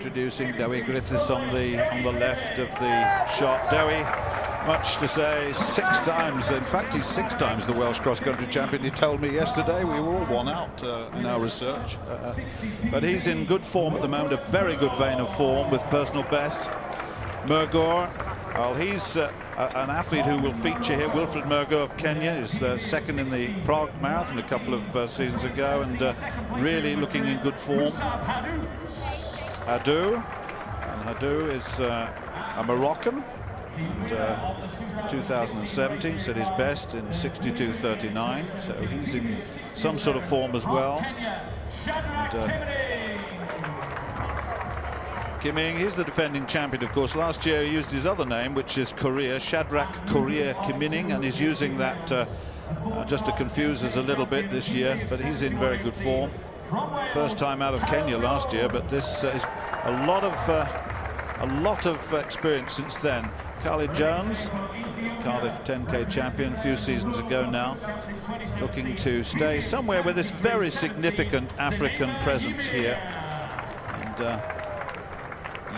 introducing Dewi Griffiths on the left of the shot. Dewi, much to say, 6 times. In fact, he's 6 times the Welsh cross-country champion. He told me yesterday. We were all won out in our research. But he's in good form at the moment, a very good vein of form with personal best. Mergor, well, he's an athlete who will feature here. Wilfred Mergor of Kenya is second in the Prague Marathon a couple of seasons ago, and really looking in good form. Hadou is a Moroccan. And 2017 set his best in 62:39, so he's in some sort of form as well. Kiming, he's the defending champion, of course. Last year he used his other name, which is Korea, Shadrach Korea Kimining, and he's using that just to confuse us a little bit this year, but he's in very good form. First time out of Kenya last year, but this is a lot of experience since then. Khalid Jones, Cardiff 10K champion a few seasons ago now, looking to stay somewhere with this very significant African presence here. And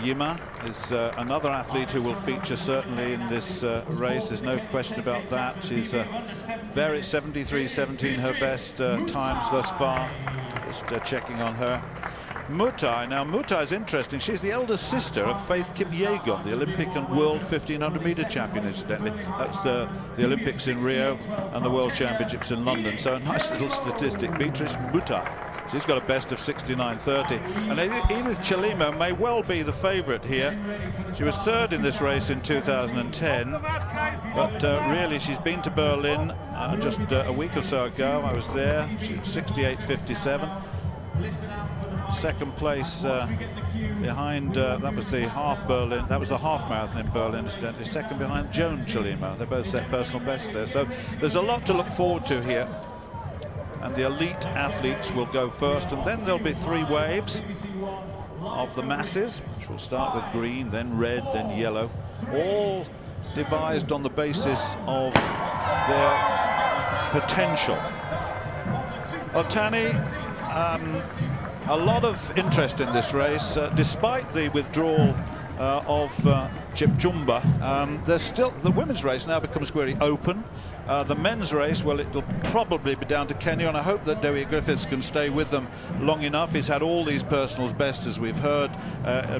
Yima is another athlete who will feature certainly in this race. There's no question about that. She's very 73:17 her best times thus far. Just checking on her. Mutai, now Mutai is interesting. She's the elder sister of Faith Kipyegon, the Olympic and World 1500 meter champion, incidentally. That's the Olympics in Rio and the World Championships in London. So a nice little statistic. Beatrice Mutai, she's got a best of 69:30. And Edith Chelimo may well be the favourite here. She was third in this race in 2010, but really she's been to Berlin just a week or so ago. I was there. She was 68:57. Second place behind, that was the half marathon in Berlin, incidentally. Second behind Joan Chelimo. They both set personal best there. So there's a lot to look forward to here. And the elite athletes will go first, and then there'll be 3 waves of the masses, which will start with green, then red, then yellow, all devised on the basis of their potential. Otani, a lot of interest in this race, despite the withdrawal of Chipchumba. There's still the women's race now becomes very open. The men's race, well, it'll probably be down to Kenya, and I hope that Dewi Griffiths can stay with them long enough. He's had all these personal bests, as we've heard,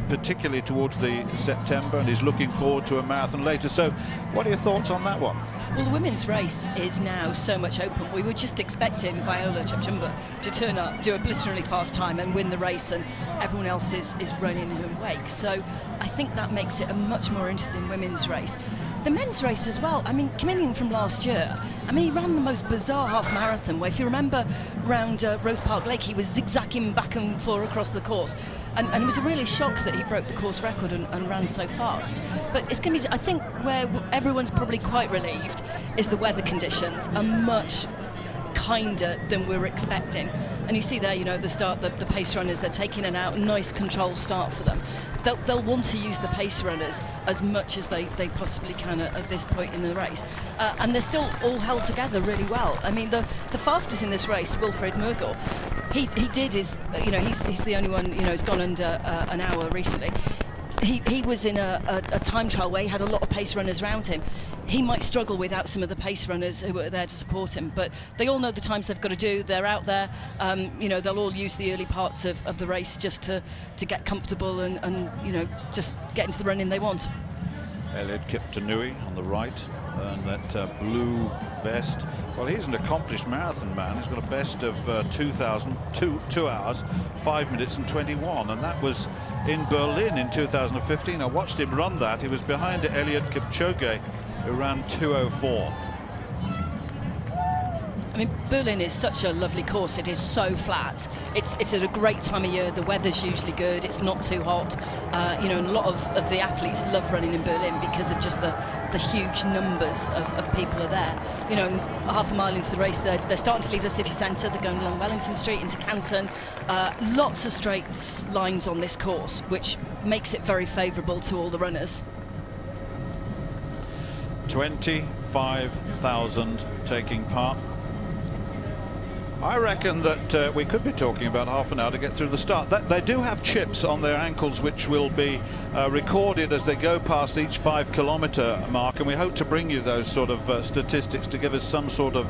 particularly towards the September, and he's looking forward to a marathon later. So what are your thoughts on that one? Well, the women's race is now so much open. We were just expecting Viola Chipchumba to turn up, do a blisteringly fast time and win the race, and everyone else is running in her wake. So I think that makes it a much more interesting women's race. The men's race as well. I mean, coming in from last year, I mean, he ran the most bizarre half marathon where, if you remember, round Roath Park Lake, he was zigzagging back and forth across the course. And it was a really shock that he broke the course record and ran so fast. But it's going to be, I think, where everyone's probably quite relieved is the weather conditions are much kinder than we were expecting. And you see there, you know, the start, the pace runners, they're taking it out, nice controlled start for them. They'll want to use the pace runners as much as they possibly can at this point in the race. And they're still all held together really well. I mean, the fastest in this race, Wilfred Mergor, he did his, you know, he's the only one, you know, who's gone under an hour recently. He was in a time trial where he had a lot of pace runners around him. He might struggle without some of the pace runners who were there to support him, but they all know the times they've got to do. They're out there. You know, they'll all use the early parts of the race just to get comfortable and you know, just get into the running they want. Eliud Kiptanui on the right, and that blue vest. Well, he's an accomplished marathon man. He's got a best of 2 hours, 5 minutes and 21, and that was in Berlin in 2015. I watched him run that. He was behind Eliud Kipchoge, who ran 2:04. I mean, Berlin is such a lovely course. It is so flat. It's at a great time of year. The weather's usually good. It's not too hot. You know, and a lot of the athletes love running in Berlin because of just the huge numbers of people are there. You know, and half a mile into the race, they're starting to leave the city centre. They're going along Wellington Street into Canton. Lots of straight lines on this course, which makes it very favourable to all the runners. 25,000 taking part. I reckon that we could be talking about half an hour to get through the start. They do have chips on their ankles which will be recorded as they go past each 5-kilometre mark, and we hope to bring you those sort of statistics to give us some sort of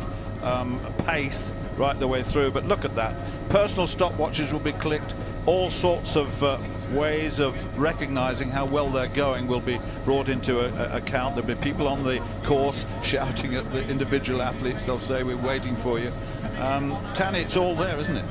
pace right the way through. But look at that. Personal stopwatches will be clicked. All sorts of ways of recognizing how well they're going will be brought into account. There'll be people on the course shouting at the individual athletes. They'll say, "We're waiting for you." Tanny, it's all there, isn't it?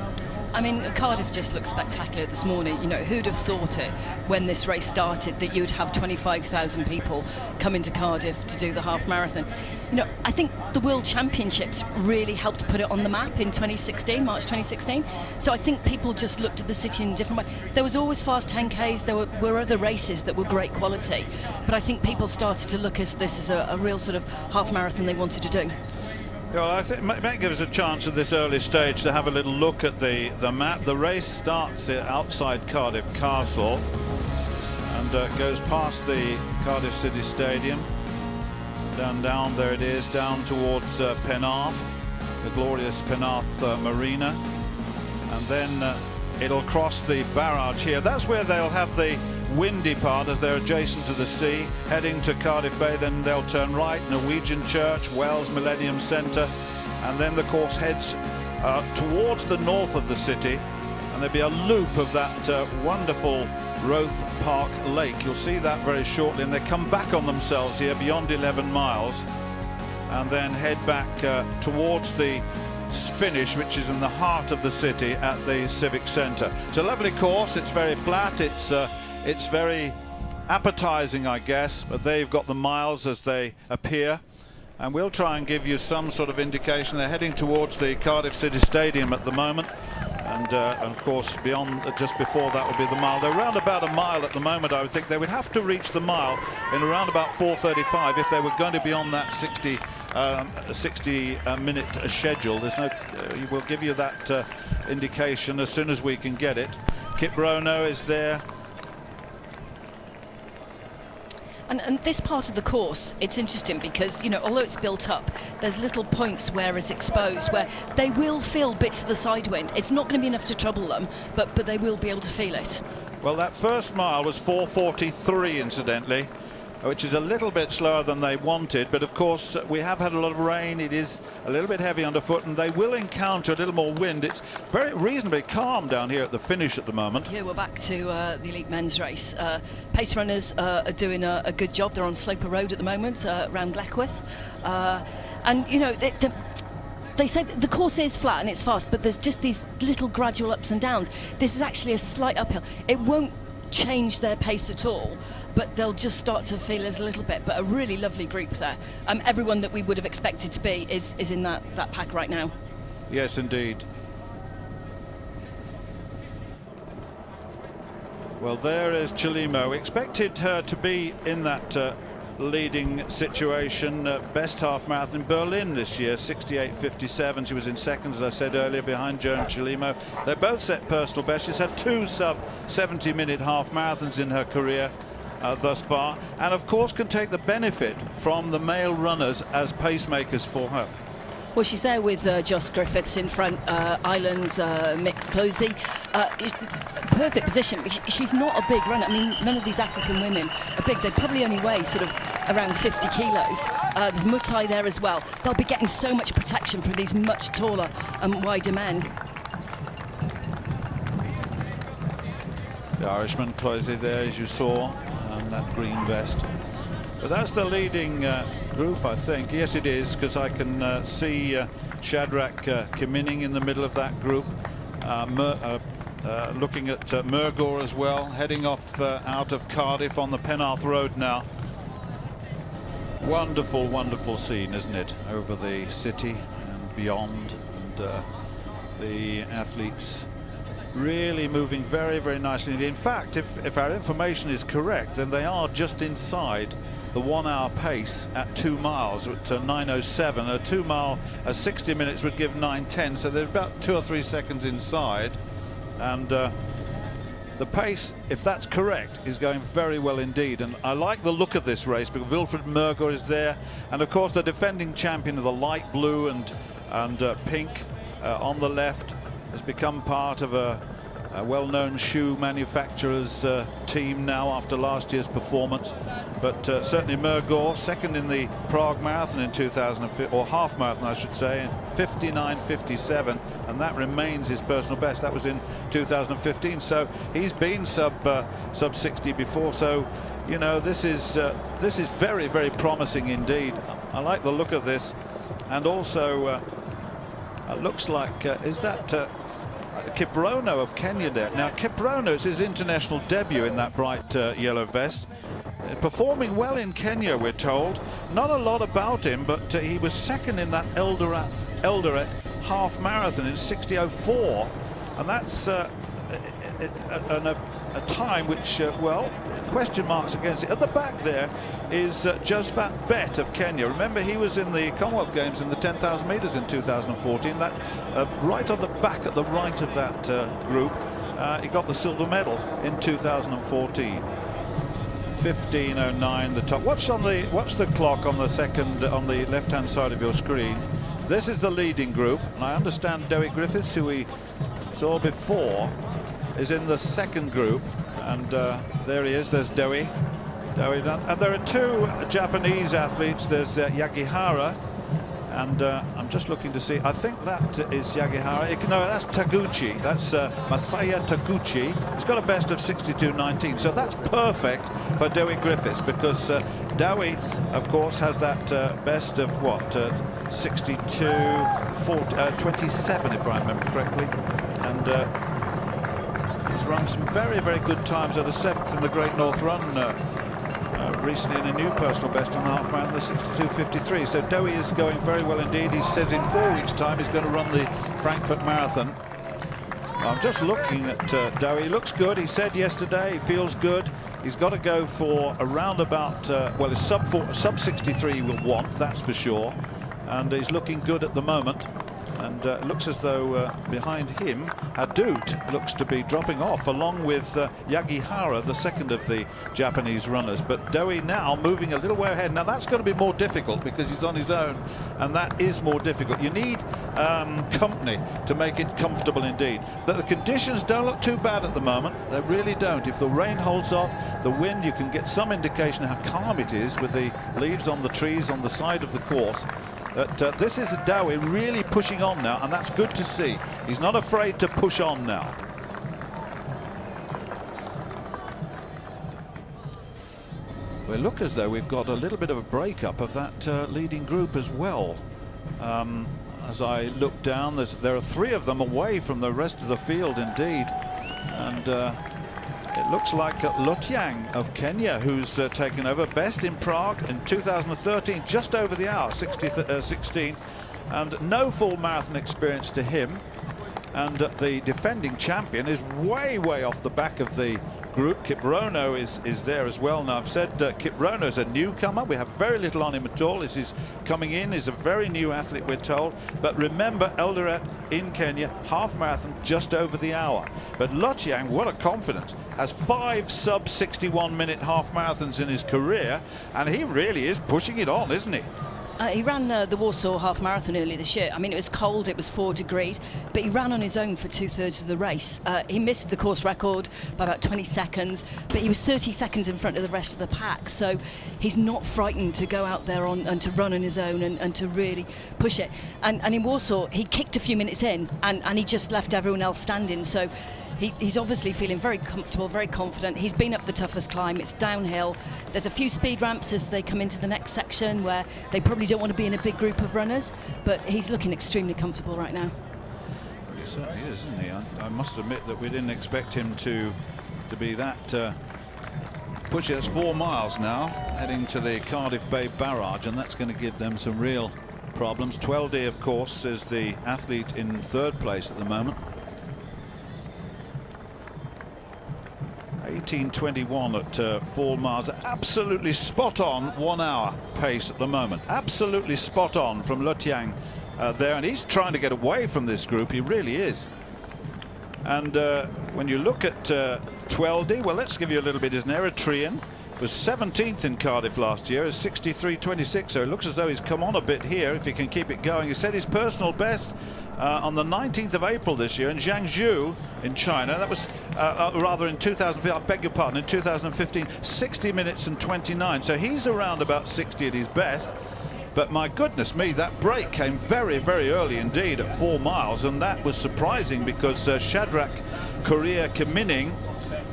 I mean, Cardiff just looked spectacular this morning. You know, who'd have thought it when this race started that you'd have 25,000 people come into Cardiff to do the half marathon? You know, I think the World Championships really helped put it on the map in 2016, March 2016. So I think people just looked at the city in a different way. There was always fast 10Ks, there were other races that were great quality, but I think people started to look at this as a real sort of half marathon they wanted to do. Well, I think it might give us a chance at this early stage to have a little look at the map. The race starts outside Cardiff Castle and goes past the Cardiff City Stadium. Down there it is, down towards Penarth, the glorious Penarth Marina, and then it'll cross the barrage here. That's where they'll have the windy part as they're adjacent to the sea, heading to Cardiff Bay. Then they'll turn right, Norwegian Church, Wells Millennium Centre, and then the course heads towards the north of the city, and there'll be a loop of that wonderful Roath Park Lake. You'll see that very shortly, and they come back on themselves here beyond 11 miles and then head back towards the finish, which is in the heart of the city at the Civic Centre. It's a lovely course. It's very flat. It's very appetizing, I guess, but there you've got the miles as they appear, and we'll try and give you some sort of indication. They're heading towards the Cardiff City Stadium at the moment, and of course beyond, just before that will be the mile. They're around about a mile at the moment. I would think they would have to reach the mile in around about 4:35 if they were going to be on that 60 minute schedule. There's no we'll give you that indication as soon as we can get it. Kip Rono is there. And this part of the course, it's interesting because, you know, although it's built up, there's little points where it's exposed, where they will feel bits of the side wind. It's not going to be enough to trouble them, but they will be able to feel it. Well, that first mile was 4:43, incidentally, which is a little bit slower than they wanted, but of course we have had a lot of rain. It is a little bit heavy underfoot, and they will encounter a little more wind. It's very reasonably calm down here at the finish at the moment. Here we're back to the elite men's race. Pace runners are doing a good job. They're on Sloper Road at the moment, around Gleckwith, and you know they say the course is flat and it's fast, but there's just these little gradual ups and downs. This is actually a slight uphill. It won't change their pace at all, but they'll just start to feel it a little bit. But a really lovely group there. Everyone that we would have expected to be is in that pack right now. Yes, indeed. Well, there is Chilimo. We expected her to be in that leading situation. Best half marathon in Berlin this year, 68.57. She was in second, as I said earlier, behind Joan Chilimo. They both set personal best. She's had 2 sub-70-minute half marathons in her career thus far, and of course can take the benefit from the male runners as pacemakers for her. Well, she's there with Joss Griffiths in front, Ireland's Mick Closey. Perfect position. She's not a big runner. I mean, none of these African women are big. They probably only weigh sort of around 50 kilos. There's Mutai there as well. They'll be getting so much protection from these much taller and wider men. The Irishman Closey there, as you saw, and that green vest. But that's the leading group, I think. Yes, it is, because I can see Shadrach Kimining in the middle of that group. Looking at Murgor as well, heading off out of Cardiff on the Penarth Road now. Wonderful, wonderful scene, isn't it? Over the city and beyond, and the athletes really moving very, very nicely. In fact, if our information is correct, then they are just inside the 1 hour pace at 2 miles at 9:07. A 2 mile 60 minutes would give 9:10, so they're about 2 or 3 seconds inside. And the pace, if that's correct, is going very well indeed. And I like the look of this race because Wilfred Murgor is there, and of course the defending champion of the light blue and pink on the left has become part of a well-known shoe manufacturer's team now after last year's performance. But certainly Mergor, second in the Prague Marathon in 2015, or half marathon I should say, in 59.57, and that remains his personal best. That was in 2015, so he's been sub 60 before. So you know, this is very, very promising indeed. I like the look of this, and also it looks like is that Kiprono of Kenya there. Now Kiprono is his international debut in that bright yellow vest. Performing well in Kenya, we're told. Not a lot about him, but he was second in that Eldoret half marathon in 60.04, and that's a time which, well, question marks against it. At the back there is Josephat Bet of Kenya. Remember, he was in the Commonwealth Games in the 10,000 metres in 2014. That right on the back at the right of that group, he got the silver medal in 2014. 15:09 the top. Watch the clock on the second, on the left-hand side of your screen. This is the leading group, and I understand Dewi Griffiths, who we saw before, is in the second group, and there he is. There's Dewi and there are two Japanese athletes. There's Yagihara, and I'm just looking to see, I think that is Yagihara. No, that's Taguchi. That's Masaya Taguchi. He's got a best of 62.19, so that's perfect for Dewi Griffiths, because Dewi, of course, has that best of what, 62.27, if I remember correctly, and he's run some very, very good times at the 7th in the Great North Run recently, in a new personal best on the half marathon, the 62.53. So Dewi is going very well indeed. He says in 4 weeks' time he's going to run the Frankfurt Marathon. I'm just looking at Dewi. He looks good. He said yesterday he feels good. He's got to go for around about, well, his sub 63 he will want, that's for sure. And he's looking good at the moment. And it looks as though behind him, Adut looks to be dropping off, along with Yagihara, the second of the Japanese runners. But Dewi now moving a little way ahead. Now that's going to be more difficult because he's on his own, and that is more difficult. You need company to make it comfortable indeed. But the conditions don't look too bad at the moment. They really don't. If the rain holds off, the wind, you can get some indication how calm it is with the leaves on the trees on the side of the course. But this is Dewi really pushing on now, and that's good to see. He's not afraid to push on now. We look as though we've got a little bit of a breakup of that leading group as well. As I look down, there are 3 of them away from the rest of the field indeed. And it looks like Lotiang of Kenya, who's taken over. Best in Prague in 2013, just over the hour, 16, and no full marathon experience to him. And the defending champion is way, way off the back of the group. Kiprono is there as well. Now, I've said Kiprono is a newcomer. We have very little on him at all. This is coming in. He's a very new athlete, we're told. But remember, Eldoret in Kenya, half marathon just over the hour. But Lotiang, what a confidence, has 5 sub 61 minute half marathons in his career, and he really is pushing it on, isn't he? He ran the Warsaw Half Marathon earlier this year. I mean, it was cold, it was 4 degrees, but he ran on his own for 2/3 of the race. He missed the course record by about 20 seconds, but he was 30 seconds in front of the rest of the pack. So he's not frightened to go out there and to run on his own and to really push it. And in Warsaw, he kicked a few minutes in and he just left everyone else standing. So he's obviously feeling very comfortable, very confident. He's been up the toughest climb. It's downhill. There's a few speed ramps as they come into the next section where they probably don't want to be in a big group of runners, but he's looking extremely comfortable right now. Well, he certainly is, isn't he? I must admit that we didn't expect him to be that pushing. It's 4 miles now, heading to the Cardiff Bay barrage, and that's going to give them some real problems. Tweldy, of course, is the athlete in 3rd place at the moment. 18:21 at 4 miles. Absolutely spot on 1 hour pace at the moment. Absolutely spot on from Lotiang there, and he's trying to get away from this group. He really is. And when you look at Tweldy, well, let's give you a little bit. He's an Eritrean, was 17th in Cardiff last year, is 63.26, so it looks as though he's come on a bit here if he can keep it going. He said his personal best on the 19th of April this year in Jiangsu in China. That was rather in 2015, I beg your pardon, in 2015, 60 minutes and 29. So he's around about 60 at his best. But my goodness me, that break came very, very early indeed at 4 miles, and that was surprising because Shadrack Korea Kimining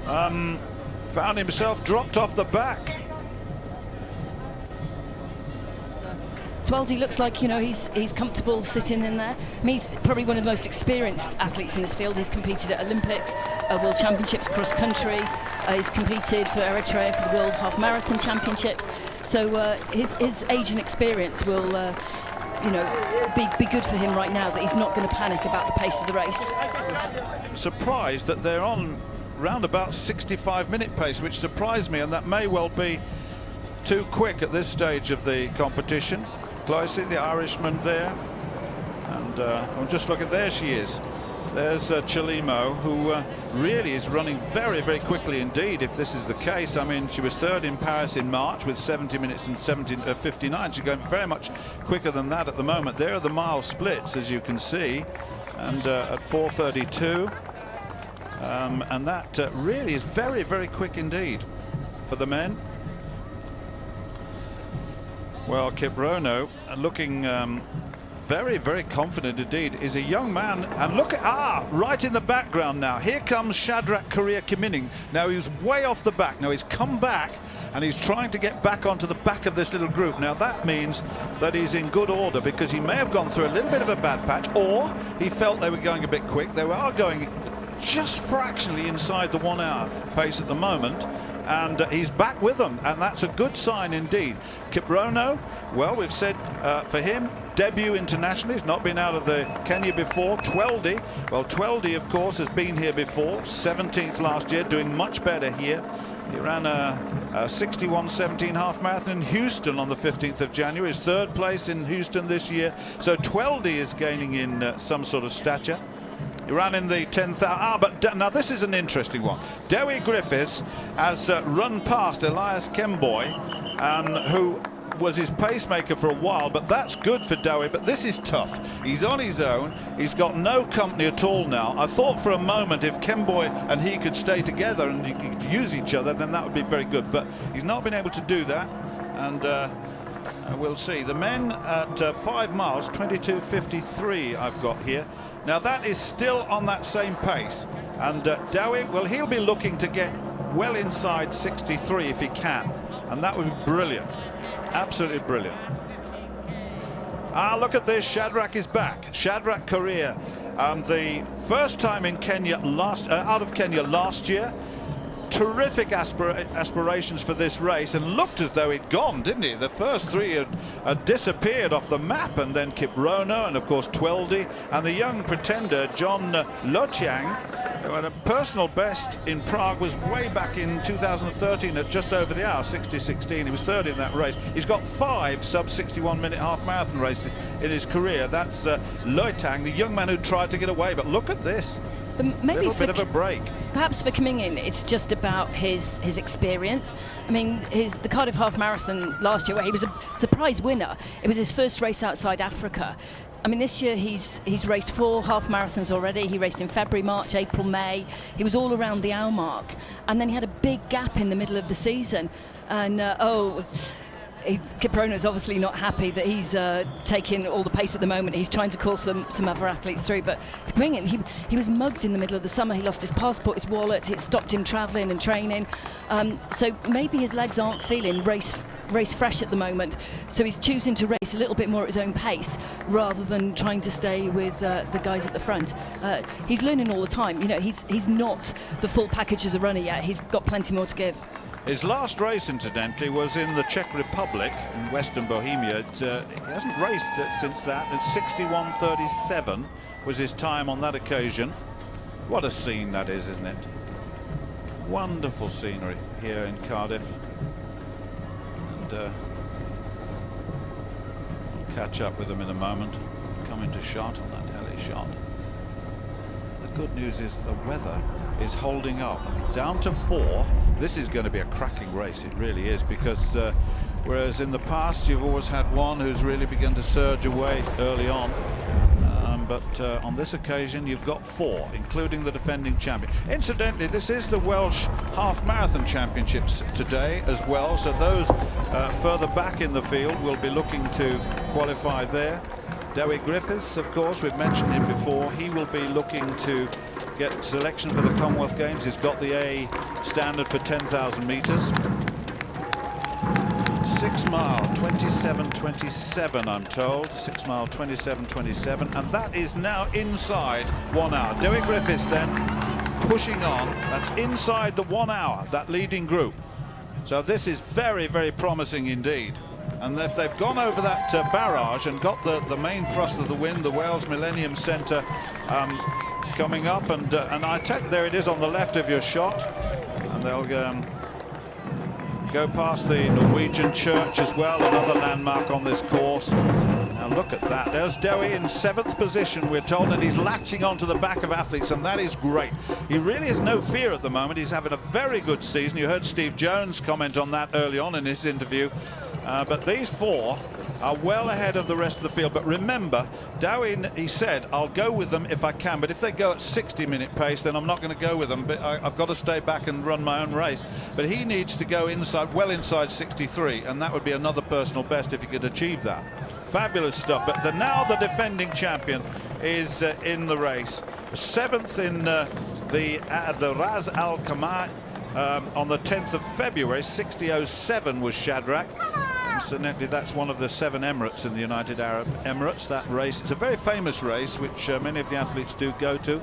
found himself dropped off the back. Tweldy looks like, you know, he's comfortable sitting in there. I mean, he's probably one of the most experienced athletes in this field. He's competed at Olympics, World Championships cross country. He's competed for Eritrea for the World Half Marathon Championships. So his age and experience will, you know, be good for him right now. That he's not going to panic about the pace of the race. Surprised that they're on round about 65-minute pace, which surprised me, and that may well be too quick at this stage of the competition. Closely, the Irishman there, and I'm just looking, there she is. There's Chalimo, who really is running very, very quickly indeed, if this is the case. I mean, she was third in Paris in March with 70 minutes and 59. She's going very much quicker than that at the moment. There are the mile splits, as you can see, and at 4:32. And that really is very, very quick indeed for the men. Well, Kiprono looking very, very confident indeed. Is a young man, and look at right in the background now. Here comes Shadrack Korea Kimining. Now he's way off the back. Now he's come back and he's trying to get back onto the back of this little group. Now that means that he's in good order, because he may have gone through a little bit of a bad patch, or he felt they were going a bit quick. They are going just fractionally inside the 1 hour pace at the moment. And he's back with them, and that's a good sign indeed. Kiprono, well, we've said for him, debut internationally. He's not been out of the Kenya before. Tweldy, well, Tweldy, of course, has been here before. 17th last year, doing much better here. He ran a 61:17 half marathon in Houston on the 15th of January. His third place in Houston this year. So Tweldy is gaining in some sort of stature. He ran in the 10,000. But now this is an interesting one. Dewi Griffiths has run past Elias Kemboy, who was his pacemaker for a while, but that's good for Dewi. But this is tough. He's on his own. He's got no company at all now. I thought for a moment if Kemboy and he could stay together and could use each other, then that would be very good. But he's not been able to do that, and we'll see. The men at 5 miles, 22:53 I've got here. Now that is still on that same pace, and Dewi, well, he'll be looking to get well inside 63 if he can, and that would be brilliant, absolutely brilliant. Look at this, Shadrack is back. Shadrack Korea, the first time in Kenya out of Kenya last year. Terrific aspirations for this race, and looked as though he'd gone, didn't he? The first three had disappeared off the map, and then Kiprono and of course Tweldy and the young pretender John Lochiang, who had a personal best in Prague, was way back in 2013 at just over the hour, 60:16. He was third in that race. He's got 5 sub-61-minute half marathon races in his career. That's Lochiang, the young man who tried to get away, but look at this. Maybe a little bit of a break. Perhaps for Kimining, it's just about his experience. I mean, the Cardiff Half Marathon last year, where he was a surprise winner, it was his first race outside Africa. I mean, this year he's raced 4 half marathons already. He raced in February, March, April, May. He was all around the hour mark, and then he had a big gap in the middle of the season. And Kiprono is obviously not happy that he's taking all the pace at the moment. He's trying to call some other athletes through, but for Kimining, he was mugged in the middle of the summer. He lost his passport, his wallet. It stopped him travelling and training. So maybe his legs aren't feeling race fresh at the moment. So he's choosing to race a little bit more at his own pace rather than trying to stay with the guys at the front. He's learning all the time. You know, he's not the full package as a runner yet. He's got plenty more to give. His last race, incidentally, was in the Czech Republic, in Western Bohemia. He hasn't raced since that. It's 61:37 was his time on that occasion. What a scene that is, isn't it? Wonderful scenery here in Cardiff. And we'll catch up with them in a moment. Come into shot on that heli shot. The good news is the weather is holding up. Down to 4. This is going to be a cracking race, it really is, because whereas in the past you've always had one who's really begun to surge away early on, but on this occasion you've got 4, including the defending champion. Incidentally, this is the Welsh Half Marathon Championships today as well, so those further back in the field will be looking to qualify there. Dewi Griffiths, of course, we've mentioned him before. He will be looking to get selection for the Commonwealth Games. He's got the A standard for 10,000 metres. 6 mile 27:27, I'm told. 6 mile 27:27, and that is now inside 1 hour. Dewi Griffiths then pushing on. That's inside the 1 hour, that leading group. So this is very, very promising indeed. And if they've gone over that barrage and got the main thrust of the wind, the Wales Millennium Centre coming up, and I take, there it is on the left of your shot, and they'll go past the Norwegian church as well, another landmark on this course. Now look at that. There's Dewi in 7th position, we're told, and he's latching onto the back of athletes, and that is great. He really has no fear at the moment. He's having a very good season. You heard Steve Jones comment on that early on in his interview. But these 4 are well ahead of the rest of the field. But remember, Dewi, he said, I'll go with them if I can, but if they go at 60-minute pace, then I'm not going to go with them. But I've got to stay back and run my own race. But he needs to go inside, well inside 63, and that would be another personal best if he could achieve that. Fabulous stuff. But now the defending champion is in the race. 7th in the Ras Al Khaimah on the 10th of February. 60:07 was Shadrach. Incidentally, that's one of the 7 Emirates in the United Arab Emirates, that race. It's a very famous race, which many of the athletes do go to.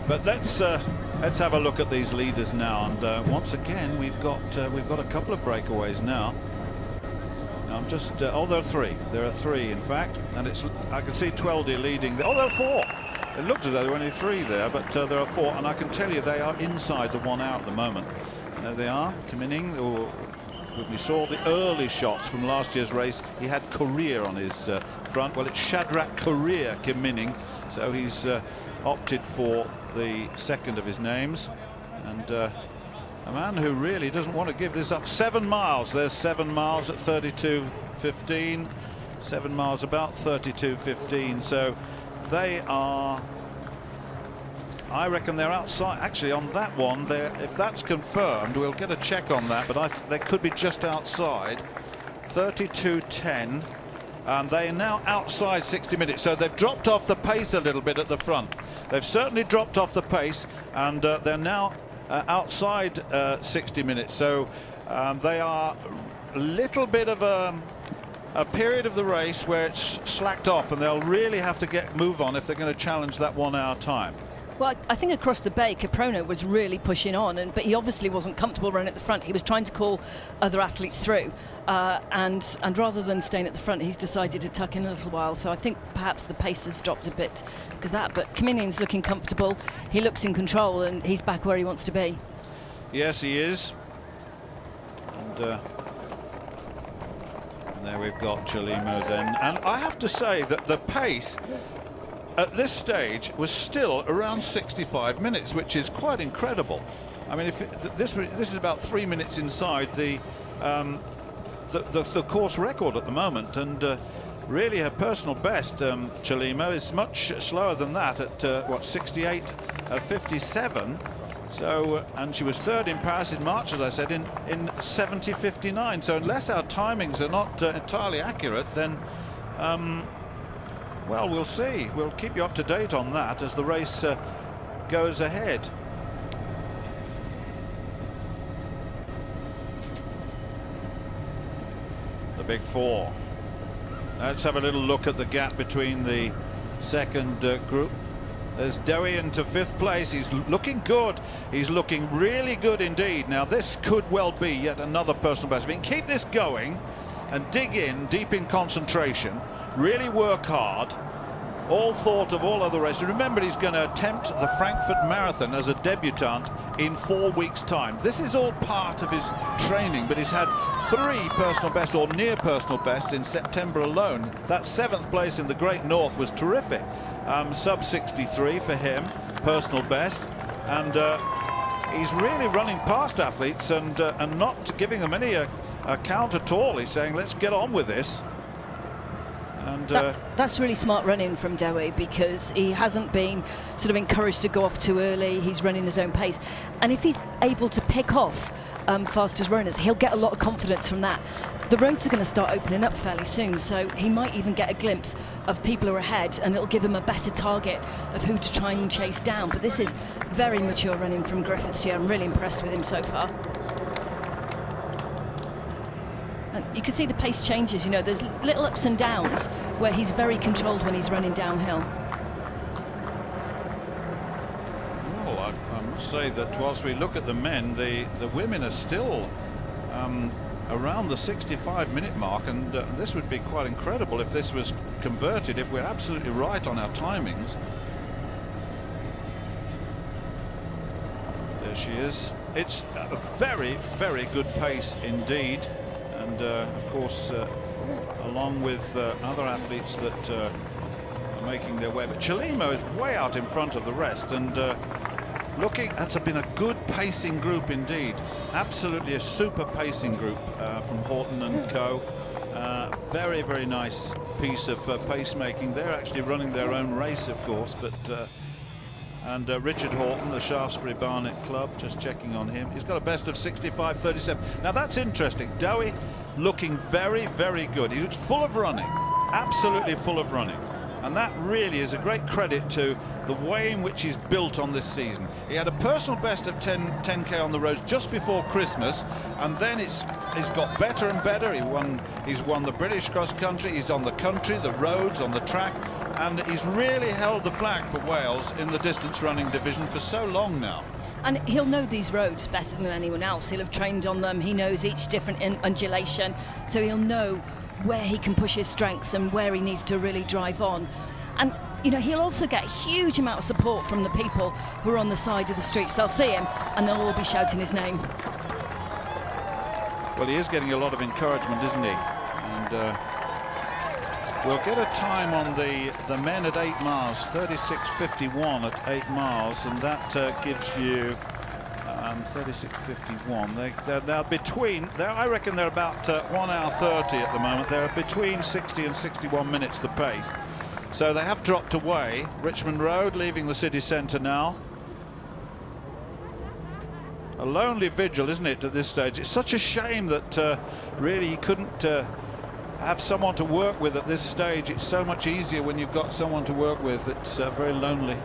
But let's have a look at these leaders now. And once again, we've got a couple of breakaways now. I'm just oh, there are 3. There are 3, in fact, and I can see Tweldy leading. Oh, there are 4. It looked as though there were only 3 there, but there are 4, and I can tell you they are inside the 1 hour at the moment. There they are, Kimining. We saw the early shots from last year's race. He had Korea on his front. Well, it's Shadrach Korea Kimining, so he's opted for the second of his names, and a man who really doesn't want to give this up. 7 miles. There's 7 miles at 32:15. 7 miles about 32:15. So they are, I reckon they're outside. Actually, on that one, if that's confirmed, we'll get a check on that, but they could be just outside 32:10, and they are now outside 60 minutes. So they've dropped off the pace a little bit at the front. They've certainly dropped off the pace, and they're now outside 60 minutes. So they are a little bit of a period of the race where it's slacked off, and they'll really have to move on if they're going to challenge that 1 hour time. Well, I think across the bay, Caprona was really pushing on, but he obviously wasn't comfortable running at the front. He was trying to call other athletes through, and rather than staying at the front, he's decided to tuck in a little while. So I think perhaps the pace has dropped a bit because of that. But Kamining's looking comfortable. He looks in control, and he's back where he wants to be. Yes, he is. And there we've got Chelimo then. And I have to say that the pace at this stage was still around 65 minutes, which is quite incredible. I mean, this is about 3 minutes inside the course record at the moment, and really her personal best, Chelimo, is much slower than that at what, 68:57. So, and she was 3rd in Paris in March, as I said, in 70:59. So unless our timings are not entirely accurate, then well, we'll see. We'll keep you up to date on that as the race goes ahead. The big 4. Let's have a little look at the gap between the second group. There's Dewi into 5th place. He's looking good. He's looking really good indeed. Now this could well be yet another personal best. If he can keep this going and dig in deep in concentration, really work hard, all thought of all other races. Remember, he's going to attempt the Frankfurt Marathon as a debutant in 4 weeks' time. This is all part of his training, but he's had 3 personal bests or near personal bests in September alone. That 7th place in the Great North was terrific. Sub 63 for him, personal best, and he's really running past athletes and not giving them any account at all. He's saying, let's get on with this. And And that's really smart running from Dewi, because he hasn't been sort of encouraged to go off too early. He's running his own pace, and if he's able to pick off fastest runners, he'll get a lot of confidence from that. The roads are going to start opening up fairly soon, so he might even get a glimpse of people who are ahead, and it'll give him a better target of who to try and chase down. But this is very mature running from Griffiths here. I'm really impressed with him so far. And you can see the pace changes, you know, there's little ups and downs where he's very controlled when he's running downhill. Well, I must say that whilst we look at the men, the women are still around the 65-minute mark, and this would be quite incredible if this was converted, if we're absolutely right on our timings. There she is. It's a very, very good pace indeed. And of course, along with other athletes that are making their way, but Chelimo is way out in front of the rest, and that's been a good pacing group indeed. Absolutely a super pacing group from Horton and Co. Very, very nice piece of pacemaking. They're actually running their own race, of course, but and Richard Horton, the Shaftesbury Barnet Club, just checking on him. He's got a best of 65.37. Now that's interesting. Dewi looking very, very good. He's full of running, absolutely full of running. And that really is a great credit to the way in which he's built on this season. He had a personal best of 10k on the roads just before Christmas, and then he's got better and better. He's won the British cross country, he's on the country, the roads, on the track, and he's really held the flag for Wales in the distance running division for so long now. And he'll know these roads better than anyone else. He'll have trained on them. He knows each different undulation, so he'll know where he can push his strengths and where he needs to really drive on. And you know, he'll also get a huge amount of support from the people who are on the side of the streets. They'll see him and they'll all be shouting his name. Well, he is getting a lot of encouragement, isn't he? And we'll get a time on the men at 8 miles, 36.51 at 8 miles, and that gives you 36.51. They're between. I reckon they're about 1 hour 30 at the moment. They're between 60 and 61 minutes the pace. So they have dropped away. Richmond Road leaving the city centre now. A lonely vigil, isn't it, at this stage? It's such a shame that really he couldn't have someone to work with at this stage. It's so much easier when you've got someone to work with. It's very lonely.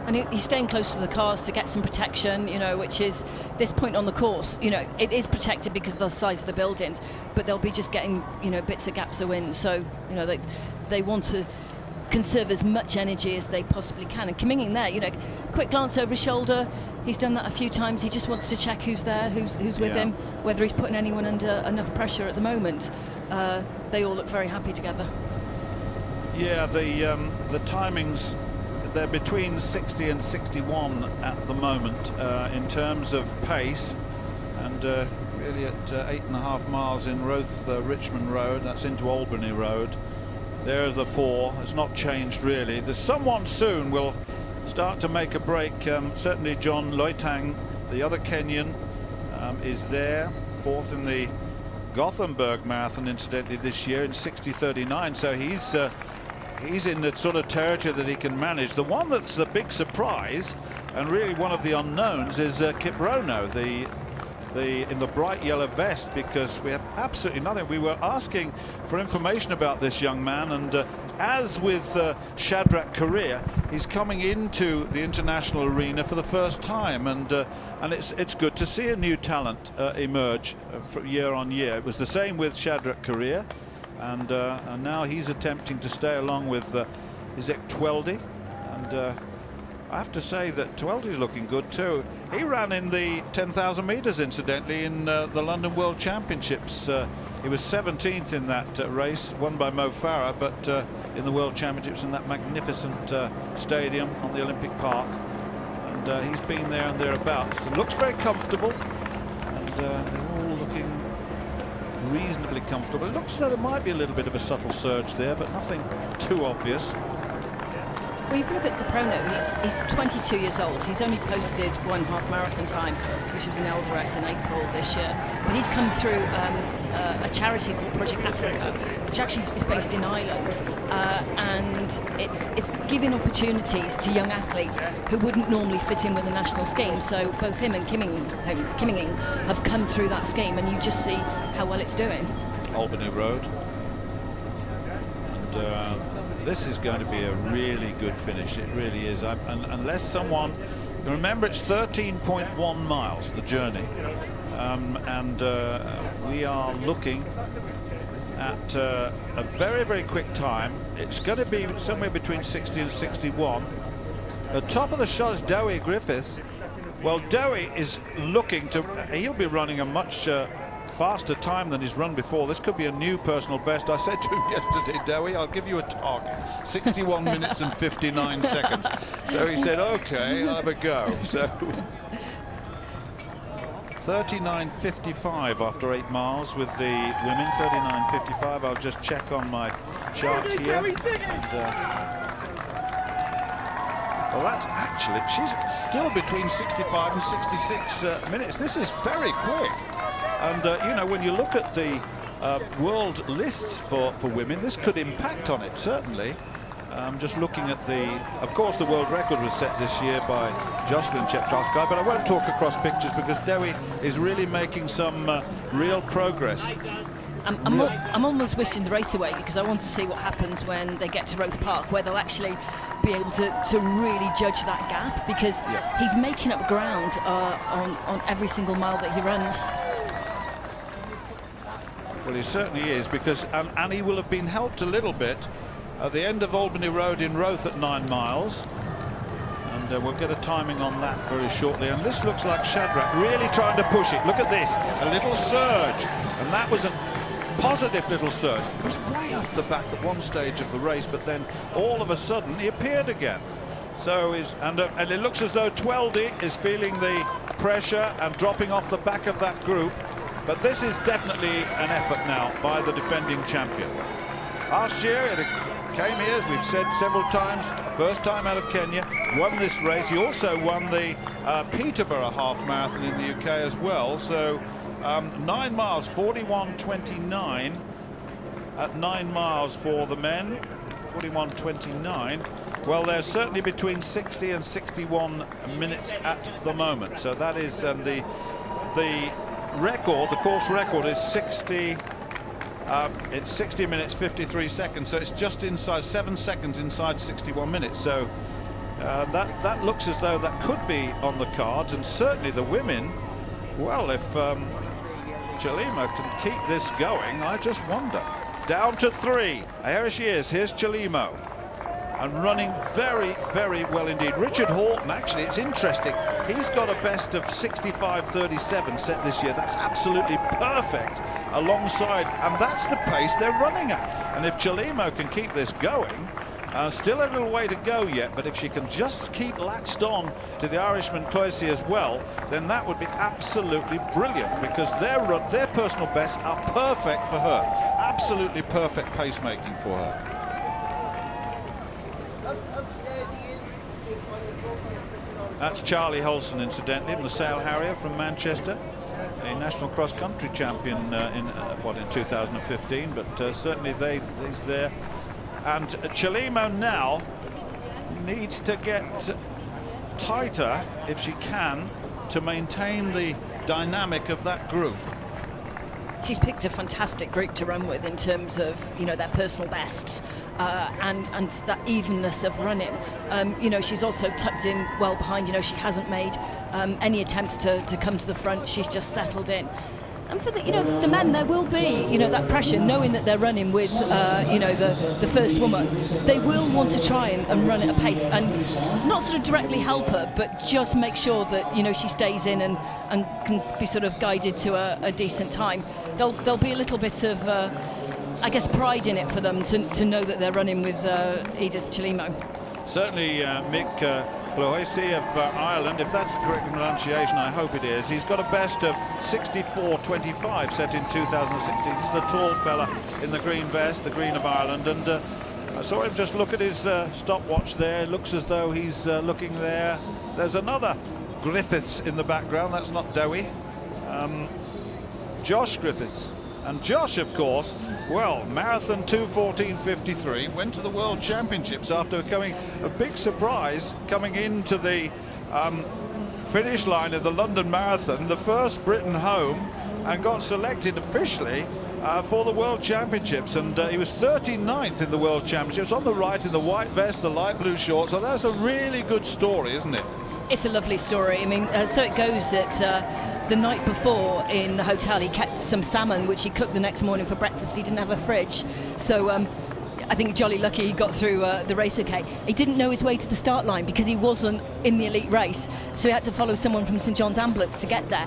And he's staying close to the cars to get some protection, you know, which is this point on the course. You know, it is protected because of the size of the buildings, but they'll be just getting, you know, bits of gaps of wind. So, you know, they want to conserve as much energy as they possibly can. And coming in there, you know, quick glance over his shoulder. He's done that a few times. He just wants to check who's there, who's with him, whether he's putting anyone under enough pressure at the moment. They all look very happy together. Yeah, the timings, they're between 60 and 61 at the moment in terms of pace, and really at 8.5 miles in Richmond Road, that's into Albany Road. There's the 4. It's not changed really. There's someone soon will start to make a break. Certainly John Loitang, the other Kenyan, is there, 4th in the Gothenburg Marathon incidentally this year in 60.39. So he's in the sort of territory that he can manage. The one that's the big surprise and really one of the unknowns is Kiprono, in the bright yellow vest, because we have absolutely nothing. We were asking for information about this young man, and as with Shadrack Correa, he's coming into the international arena for the first time, and it's good to see a new talent emerge year on year. It was the same with Shadrack Correa, and now he's attempting to stay along with Isaac Tweldy, and I have to say that Tweldy's looking good too. He ran in the 10,000 metres incidentally in the London World Championships. He was 17th in that race, won by Mo Farah, but in the World Championships in that magnificent stadium on the Olympic Park. And he's been there and thereabouts. It looks very comfortable, and they're all looking reasonably comfortable. It looks as though there might be a little bit of a subtle surge there, but nothing too obvious. Well, if you look at Kiprono, he's 22 years old. He's only posted 1 half marathon time, which was in Eldoret in April this year. But he's come through a charity called Project Africa, which actually is based in Ireland, and it's giving opportunities to young athletes who wouldn't normally fit in with the national scheme. So both him and Kimming have come through that scheme, and you just see how well it's doing. Albany Road. And this is going to be a really good finish. It really is. Unless someone... Remember, it's 13.1 miles, the journey. And we are looking at a very, very quick time. It's going to be somewhere between 60 and 61. The top of the shot is Dowie Griffiths. Well, Dowie is looking to... He'll be running a much faster time than he's run before. This could be a new personal best. I said to him yesterday, Dowie, I'll give you a target. 61 minutes and 59 seconds. So he said, OK, I'll have a go. So... 39.55 after 8 miles with the women. 39.55. I'll just check on my chart here. And, well, that's actually, she's still between 65 and 66 minutes. This is very quick. And, you know, when you look at the world lists for women, this could impact on it, certainly. Just looking at of course, the world record was set this year by Jocelyn Chepcharskaya, but I won't talk across pictures because Dowie is really making some real progress. I'm almost wishing the race away because I want to see what happens when they get to Roath Park, where they'll actually be able to really judge that gap, because he's making up ground on every single mile that he runs. Well, he certainly is, because and he will have been helped a little bit at the end of Albany Road in Roath at 9 miles. And we'll get a timing on that very shortly. And this looks like Shadrack really trying to push it. Look at this, a little surge. And that was a positive little surge. He was way off the back at one stage of the race, but then all of a sudden he appeared again. So and it looks as though Tweldy is feeling the pressure and dropping off the back of that group. But this is definitely an effort now by the defending champion. Last year it came here, as we've said several times, first time out of Kenya, won this race. He also won the Peterborough Half Marathon in the UK as well. So 9 miles, 41.29 at 9 miles for the men, 41.29. Well, they're certainly between 60 and 61 minutes at the moment. So that is the record, the course record is 60. It's 60 minutes 53 seconds, so it's just inside 7 seconds inside 61 minutes. So that looks as though that could be on the cards, and certainly the women. Well, if Chelimo can keep this going, I just wonder. Down to 3. Here she is. Here's Chelimo, and running very, very well indeed. Richard Horton, actually, it's interesting. He's got a best of 65.37 set this year. That's absolutely perfect alongside, and that's the pace they're running at. And if Chelimo can keep this going, still a little way to go yet, but if she can just keep latched on to the Irishman Cloyce as well, then that would be absolutely brilliant, because their personal bests are perfect for her. Absolutely perfect pacemaking for her. That's Charlie Holson, incidentally, the Sale Harrier from Manchester, a national cross-country champion in 2015, but certainly he's there. And Chelimo now needs to get tighter, if she can, to maintain the dynamic of that group. She's picked a fantastic group to run with in terms of, you know, their personal bests and that evenness of running. You know, she's also tucked in well behind. You know, she hasn't made any attempts to come to the front. She's just settled in. And for the, you know, the men, there will be, you know, that pressure, knowing that they're running with, you know, the first woman. They will want to try and run at a pace and not sort of directly help her, but just make sure that, you know, she stays in and can be sort of guided to a decent time. There'll be a little bit of, I guess, pride in it for them to know that they're running with Edith Chelimo. Certainly, Mick Cloyce of Ireland, if that's the correct pronunciation, I hope it is. He's got a best of 64.25 set in 2016. He's the tall fella in the green vest, the green of Ireland, and I saw him just look at his stopwatch there. It looks as though he's looking there. There's another Griffiths in the background. That's not Dowie. Josh Griffiths And Josh, of course, well, marathon 2:14:53, went to the World Championships after becoming a big surprise coming into the finish line of the London Marathon, the first Briton home, and got selected officially for the World Championships. And he was 39th in the World Championships, on the right in the white vest, the light blue shorts. So that's a really good story, isn't it? It's a lovely story. I mean, so it goes that the night before in the hotel he kept some salmon which he cooked the next morning for breakfast. He didn't have a fridge, so I think jolly lucky he got through the race okay. He didn't know his way to the start line because he wasn't in the elite race, so he had to follow someone from St John's Ambulance to get there.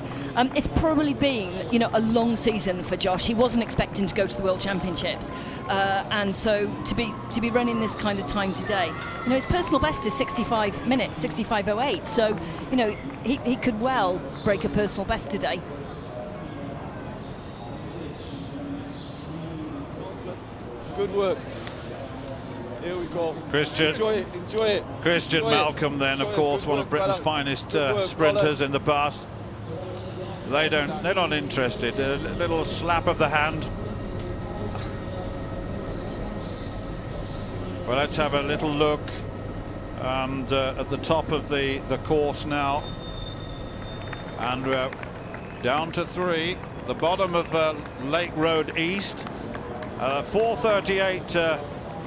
It's probably been, you know, a long season for Josh. He wasn't expecting to go to the World Championships, and so to be running this kind of time today, you know, his personal best is 65 minutes, 65:08. So, you know, he could well break a personal best today. Good work. Here we go. Christian. Enjoy it, enjoy it. Christian enjoy Malcolm it. then, enjoy of course, it. one of Britain's finest sprinters in the past. They're not interested. A little slap of the hand. Well, let's have a little look. And at the top of the course now. And we're down to 3. The bottom of Lake Road East. 4:38